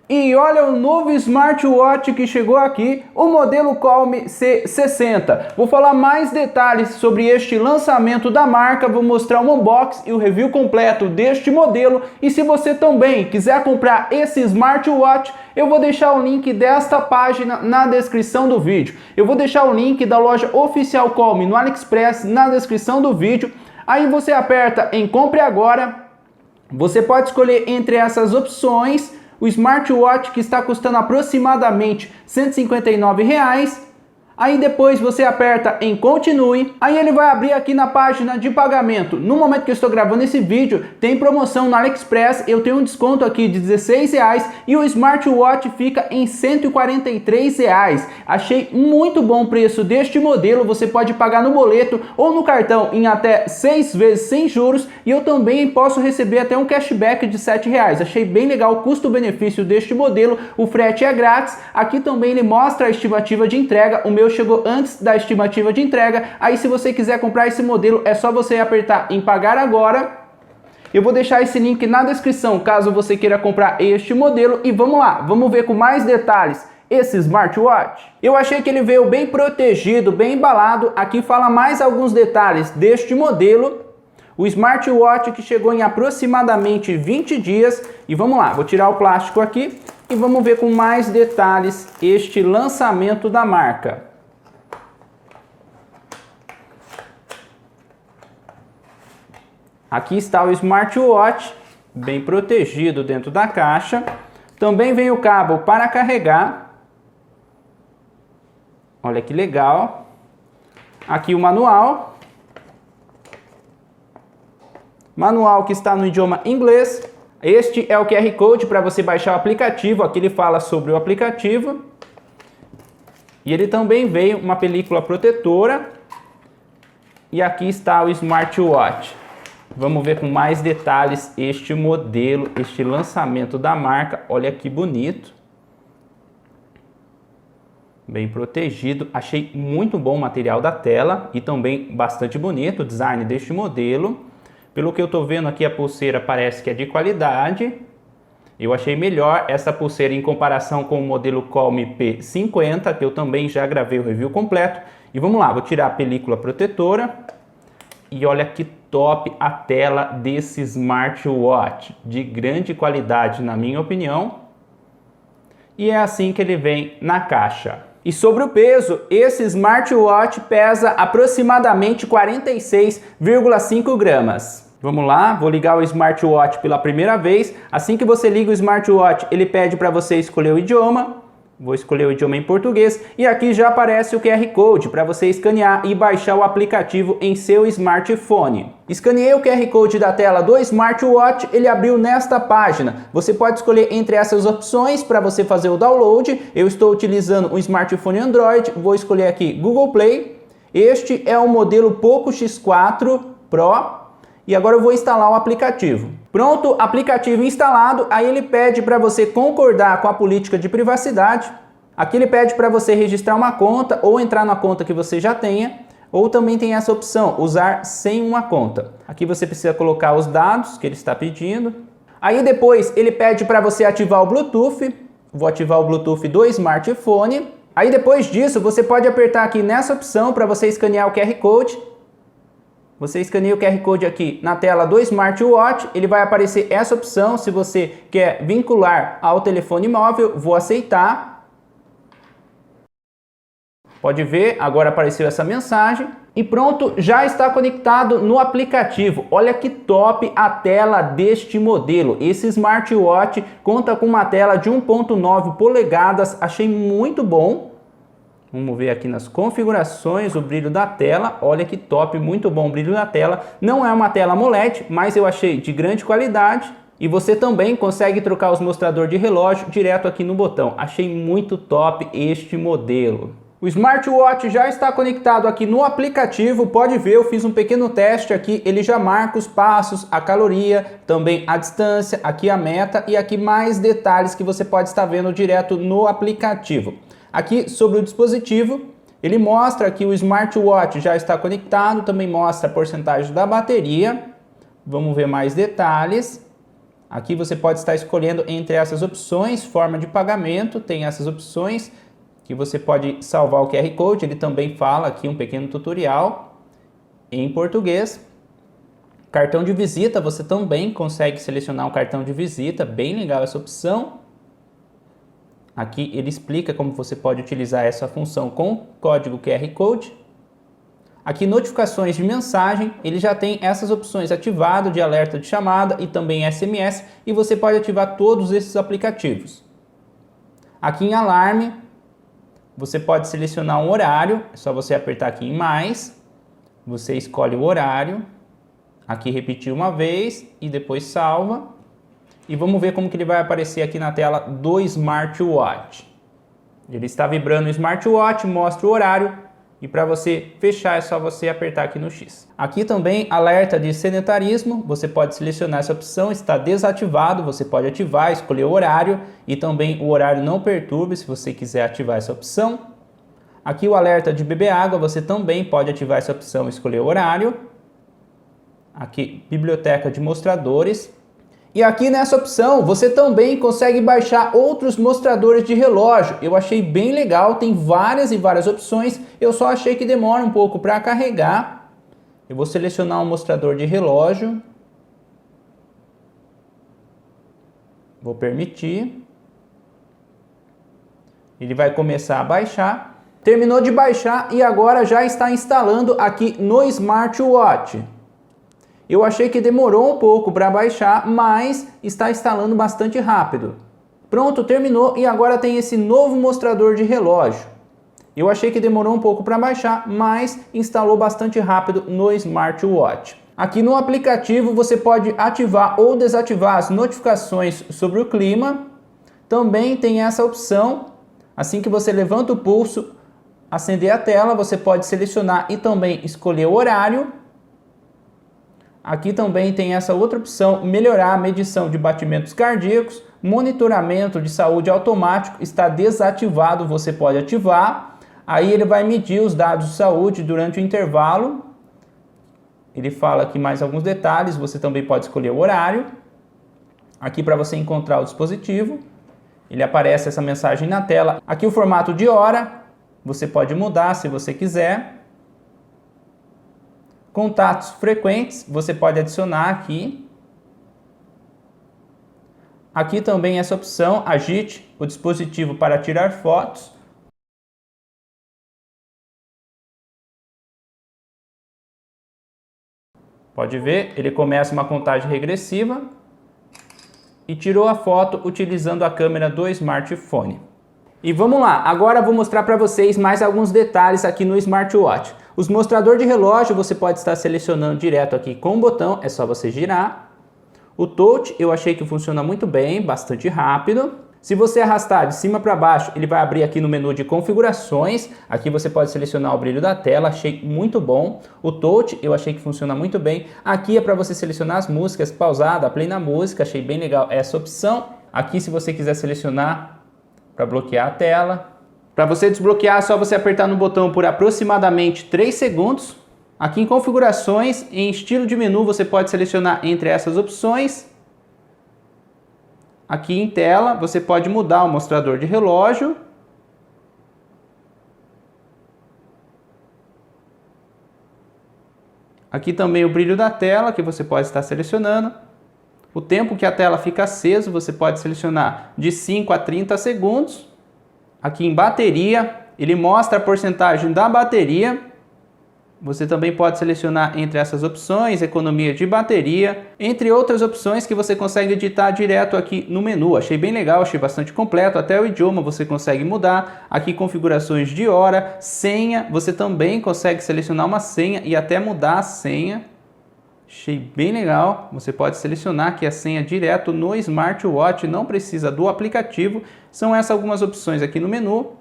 E olha o novo smartwatch que chegou aqui, o modelo Calm C60. Vou falar mais detalhes sobre este lançamento da marca, vou mostrar um unboxing e o review completo deste modelo. E se você também quiser comprar esse smartwatch, eu vou deixar o link desta página na descrição do vídeo. Eu vou deixar o link da loja oficial Calm no AliExpress na descrição do vídeo. Aí você aperta em compre agora, você pode escolher entre essas opções o smartwatch que está custando aproximadamente R$ 159. Aí depois você aperta em continue, aí ele vai abrir aqui na página de pagamento. No momento que eu estou gravando esse vídeo, tem promoção no AliExpress, eu tenho um desconto aqui de R$ 16 e o smartwatch fica em R$ 143. Achei muito bom o preço deste modelo, você pode pagar no boleto ou no cartão em até 6 vezes sem juros e eu também posso receber até um cashback de R$ 7. Achei bem legal o custo-benefício deste modelo, o frete é grátis, aqui também ele mostra a estimativa de entrega, o meu chegou antes da estimativa de entrega. Aí se você quiser comprar esse modelo é só você apertar em pagar agora. Eu vou deixar esse link na descrição caso você queira comprar este modelo. E vamos lá, vamos ver com mais detalhes esse smartwatch. Eu achei que ele veio bem protegido, bem embalado. Aqui fala mais alguns detalhes deste modelo. O smartwatch que chegou em aproximadamente 20 dias. E vamos lá, vou tirar o plástico aqui e vamos ver com mais detalhes este lançamento da marca. Aqui está o smartwatch, bem protegido dentro da caixa. Também vem o cabo para carregar. Olha que legal. Aqui o manual. Manual que está no idioma inglês. Este é o QR Code para você baixar o aplicativo. Aqui ele fala sobre o aplicativo. E ele também veio uma película protetora. E aqui está o smartwatch. Vamos ver com mais detalhes este modelo, este lançamento da marca. Olha que bonito. Bem protegido. Achei muito bom o material da tela e também bastante bonito o design deste modelo. Pelo que eu estou vendo aqui, a pulseira parece que é de qualidade. Eu achei melhor essa pulseira em comparação com o modelo Calm P50, que eu também já gravei o review completo. E vamos lá, vou tirar a película protetora. E olha que top a tela desse smartwatch, de grande qualidade na minha opinião. E é assim que ele vem na caixa. E sobre o peso, esse smartwatch pesa aproximadamente 46,5 gramas. Vamos lá, vou ligar o smartwatch pela primeira vez. Assim que você liga o smartwatch, ele pede para você escolher o idioma. Vou escolher o idioma em português e aqui já aparece o QR Code para você escanear e baixar o aplicativo em seu smartphone. Escaneei o QR Code da tela do smartwatch, ele abriu nesta página. Você pode escolher entre essas opções para você fazer o download. Eu estou utilizando um smartphone Android, vou escolher aqui Google Play. Este é o modelo Poco X4 Pro. E agora eu vou instalar o aplicativo. Pronto, aplicativo instalado, aí ele pede para você concordar com a política de privacidade. Aqui ele pede para você registrar uma conta ou entrar na conta que você já tenha. Ou também tem essa opção, usar sem uma conta. Aqui você precisa colocar os dados que ele está pedindo. Aí depois ele pede para você ativar o Bluetooth. Vou ativar o Bluetooth do smartphone. Aí depois disso você pode apertar aqui nessa opção para você escanear o QR Code. Você escaneia o QR Code aqui na tela do smartwatch, ele vai aparecer essa opção, se você quer vincular ao telefone móvel, vou aceitar. Pode ver, agora apareceu essa mensagem. E pronto, já está conectado no aplicativo. Olha que top a tela deste modelo. Esse smartwatch conta com uma tela de 1.9 polegadas, achei muito bom. Vamos ver aqui nas configurações o brilho da tela. Olha que top, muito bom o brilho da tela. Não é uma tela AMOLED, mas eu achei de grande qualidade. E você também consegue trocar os mostradores de relógio direto aqui no botão. Achei muito top este modelo. O smartwatch já está conectado aqui no aplicativo. Pode ver, eu fiz um pequeno teste aqui. Ele já marca os passos, a caloria, também a distância, aqui a meta e aqui mais detalhes que você pode estar vendo direto no aplicativo. Aqui sobre o dispositivo, ele mostra que o smartwatch já está conectado, também mostra a porcentagem da bateria. Vamos ver mais detalhes. Aqui você pode estar escolhendo entre essas opções, forma de pagamento, tem essas opções que você pode salvar o QR Code, ele também fala aqui um pequeno tutorial em português. Cartão de visita, você também consegue selecionar um cartão de visita, bem legal essa opção. Aqui ele explica como você pode utilizar essa função com código QR Code. Aqui notificações de mensagem, ele já tem essas opções ativado de alerta de chamada e também SMS, e você pode ativar todos esses aplicativos. Aqui em alarme, você pode selecionar um horário, é só você apertar aqui em mais, você escolhe o horário, aqui repetir uma vez e depois salva. E vamos ver como que ele vai aparecer aqui na tela do smartwatch. Ele está vibrando o smartwatch, mostra o horário e para você fechar é só você apertar aqui no X. Aqui também alerta de sedentarismo, você pode selecionar essa opção, está desativado, você pode ativar, escolher o horário e também o horário não perturbe se você quiser ativar essa opção. Aqui o alerta de beber água, você também pode ativar essa opção, escolher o horário. Aqui biblioteca de mostradores. E aqui nessa opção você também consegue baixar outros mostradores de relógio. Eu achei bem legal, tem várias e várias opções. Eu só achei que demora um pouco para carregar. Eu vou selecionar um mostrador de relógio. Vou permitir. Ele vai começar a baixar. Terminou de baixar e agora já está instalando aqui no smartwatch. Eu achei que demorou um pouco para baixar, mas está instalando bastante rápido. Pronto, terminou e agora tem esse novo mostrador de relógio. Eu achei que demorou um pouco para baixar, mas instalou bastante rápido no smartwatch. Aqui no aplicativo você pode ativar ou desativar as notificações sobre o clima. Também tem essa opção, assim que você levanta o pulso, acender a tela, você pode selecionar e também escolher o horário. Aqui também tem essa outra opção, melhorar a medição de batimentos cardíacos, monitoramento de saúde automático, está desativado, você pode ativar. Aí ele vai medir os dados de saúde durante o intervalo. Ele fala aqui mais alguns detalhes, você também pode escolher o horário. Aqui para você encontrar o dispositivo, ele aparece essa mensagem na tela. Aqui o formato de hora, você pode mudar se você quiser. Contatos frequentes, você pode adicionar aqui. Aqui também essa opção, agite o dispositivo para tirar fotos. Pode ver, ele começa uma contagem regressiva e tirou a foto utilizando a câmera do smartphone. E vamos lá, agora eu vou mostrar para vocês mais alguns detalhes aqui no smartwatch. Os mostradores de relógio você pode estar selecionando direto aqui com o botão, é só você girar. O touch eu achei que funciona muito bem, bastante rápido. Se você arrastar de cima para baixo, ele vai abrir aqui no menu de configurações. Aqui você pode selecionar o brilho da tela, achei muito bom. O touch eu achei que funciona muito bem. Aqui é para você selecionar as músicas, pausada, play na música, achei bem legal essa opção. Aqui se você quiser selecionar para bloquear a tela. Para você desbloquear é só você apertar no botão por aproximadamente 3 segundos. Aqui em configurações, em estilo de menu, você pode selecionar entre essas opções. Aqui em tela, você pode mudar o mostrador de relógio. Aqui também o brilho da tela, que você pode estar selecionando. O tempo que a tela fica acesa, você pode selecionar de 5 a 30 segundos. Aqui em bateria, ele mostra a porcentagem da bateria. Você também pode selecionar entre essas opções, economia de bateria, entre outras opções que você consegue editar direto aqui no menu. Achei bem legal, achei bastante completo, até o idioma você consegue mudar. Aqui configurações de hora, senha, você também consegue selecionar uma senha e até mudar a senha. Achei bem legal, você pode selecionar aqui a senha direto no smartwatch, não precisa do aplicativo. São essas algumas opções aqui no menu.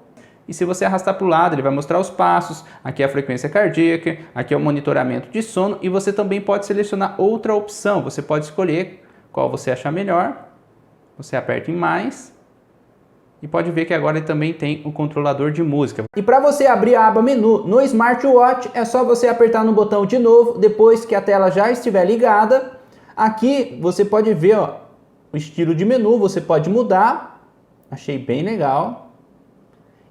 E se você arrastar para o lado, ele vai mostrar os passos, aqui é a frequência cardíaca, aqui é o monitoramento de sono e você também pode selecionar outra opção. Você pode escolher qual você achar melhor. Você aperta em mais e pode ver que agora ele também tem o controlador de música. E para você abrir a aba menu no smartwatch, é só você apertar no botão de novo, depois que a tela já estiver ligada. Aqui você pode ver, ó, o estilo de menu, você pode mudar. Achei bem legal.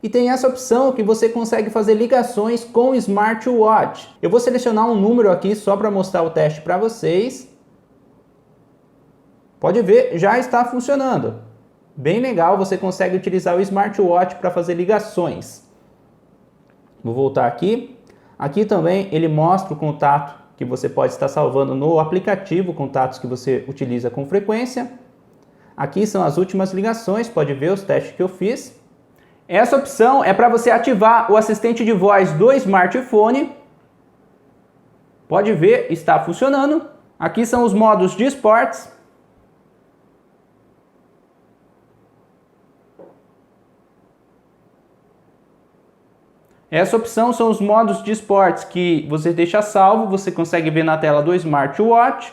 E tem essa opção que você consegue fazer ligações com o smartwatch. Eu vou selecionar um número aqui só para mostrar o teste para vocês. Pode ver, já está funcionando. Bem legal, você consegue utilizar o smartwatch para fazer ligações. Vou voltar aqui. Aqui também ele mostra o contato que você pode estar salvando no aplicativo, contatos que você utiliza com frequência. Aqui são as últimas ligações, pode ver os testes que eu fiz. Essa opção é para você ativar o assistente de voz do smartphone. Pode ver, está funcionando. Aqui são os modos de esportes. Essa opção são os modos de esportes que você deixa salvo, você consegue ver na tela do smartwatch.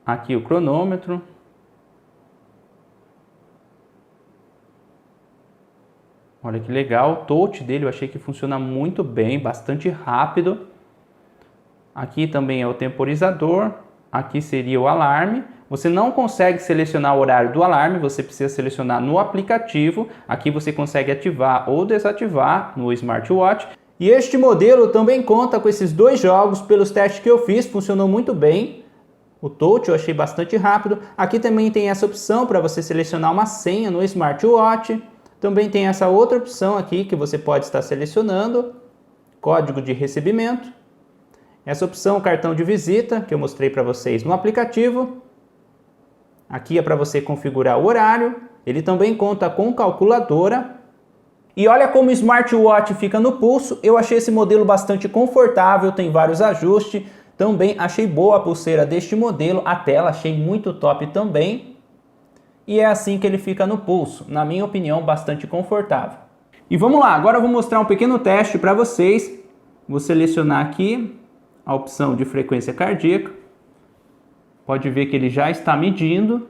Aqui o cronômetro. Olha que legal, o touch dele eu achei que funciona muito bem, bastante rápido. Aqui também é o temporizador, aqui seria o alarme. Você não consegue selecionar o horário do alarme, você precisa selecionar no aplicativo. Aqui você consegue ativar ou desativar no smartwatch. E este modelo também conta com esses dois jogos, pelos testes que eu fiz, funcionou muito bem. O touch eu achei bastante rápido. Aqui também tem essa opção para você selecionar uma senha no smartwatch. Também tem essa outra opção aqui que você pode estar selecionando, código de recebimento. Essa opção, cartão de visita, que eu mostrei para vocês no aplicativo. Aqui é para você configurar o horário. Ele também conta com calculadora. E olha como o smartwatch fica no pulso. Eu achei esse modelo bastante confortável, tem vários ajustes. Também achei boa a pulseira deste modelo. A tela achei muito top também. E é assim que ele fica no pulso. Na minha opinião, bastante confortável. E vamos lá, agora eu vou mostrar um pequeno teste para vocês. Vou selecionar aqui a opção de frequência cardíaca. Pode ver que ele já está medindo.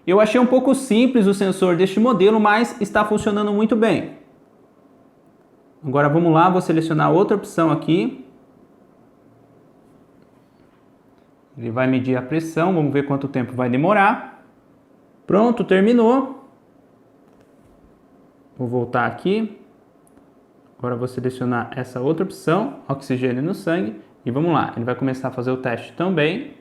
Eu achei um pouco simples o sensor deste modelo, mas está funcionando muito bem. Agora vamos lá, vou selecionar outra opção aqui. Ele vai medir a pressão, vamos ver quanto tempo vai demorar. Pronto, terminou. Vou voltar aqui. Agora vou selecionar essa outra opção, oxigênio no sangue. E vamos lá, ele vai começar a fazer o teste também.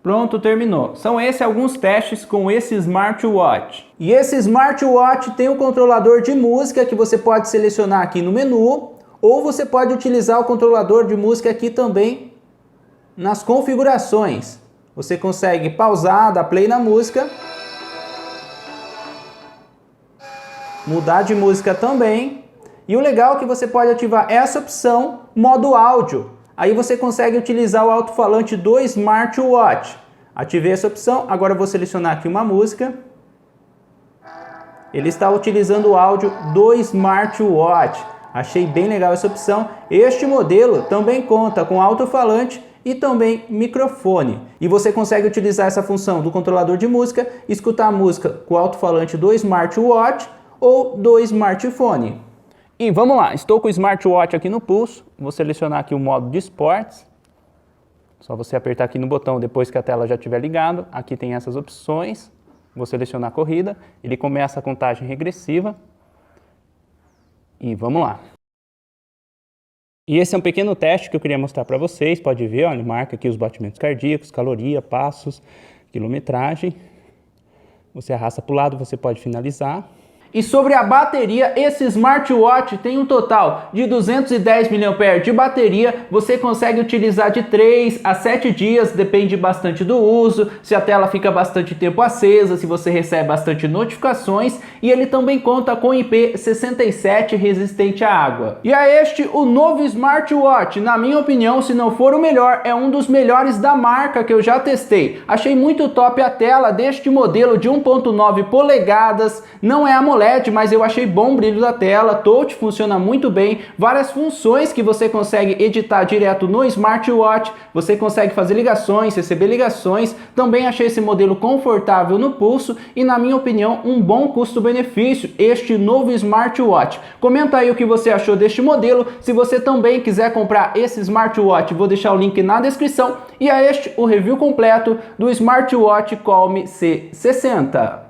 Pronto, terminou. São esses alguns testes com esse smartwatch. E esse smartwatch tem um controlador de música que você pode selecionar aqui no menu. Ou você pode utilizar o controlador de música aqui também nas configurações. Você consegue pausar, dar play na música. Mudar de música também. E o legal é que você pode ativar essa opção, modo áudio. Aí você consegue utilizar o alto-falante do smartwatch. Ativei essa opção, agora eu vou selecionar aqui uma música. Ele está utilizando o áudio do smartwatch. Achei bem legal essa opção. Este modelo também conta com alto-falante e também microfone. E você consegue utilizar essa função do controlador de música, escutar a música com o alto-falante do smartwatch ou do smartphone. E vamos lá, estou com o smartwatch aqui no pulso, vou selecionar aqui o modo de esportes. Só você apertar aqui no botão depois que a tela já estiver ligada. Aqui tem essas opções, vou selecionar a corrida, ele começa a contagem regressiva. E vamos lá. E esse é um pequeno teste que eu queria mostrar para vocês, pode ver, olha, marca aqui os batimentos cardíacos, caloria, passos, quilometragem. Você arrasta para o lado, você pode finalizar. E sobre a bateria, esse smartwatch tem um total de 210 mAh de bateria. Você consegue utilizar de 3 a 7 dias, depende bastante do uso, se a tela fica bastante tempo acesa, se você recebe bastante notificações. E ele também conta com IP67 resistente à água. E é este o novo smartwatch. Na minha opinião, se não for o melhor, é um dos melhores da marca que eu já testei. Achei muito top a tela deste modelo de 1.9 polegadas, não é AMOLED. OLED, mas eu achei bom o brilho da tela, touch funciona muito bem, várias funções que você consegue editar direto no smartwatch, você consegue fazer ligações, receber ligações, também achei esse modelo confortável no pulso e, na minha opinião, um bom custo-benefício, este novo smartwatch. Comenta aí o que você achou deste modelo, se você também quiser comprar esse smartwatch, vou deixar o link na descrição, e é este o review completo do smartwatch Calm C60.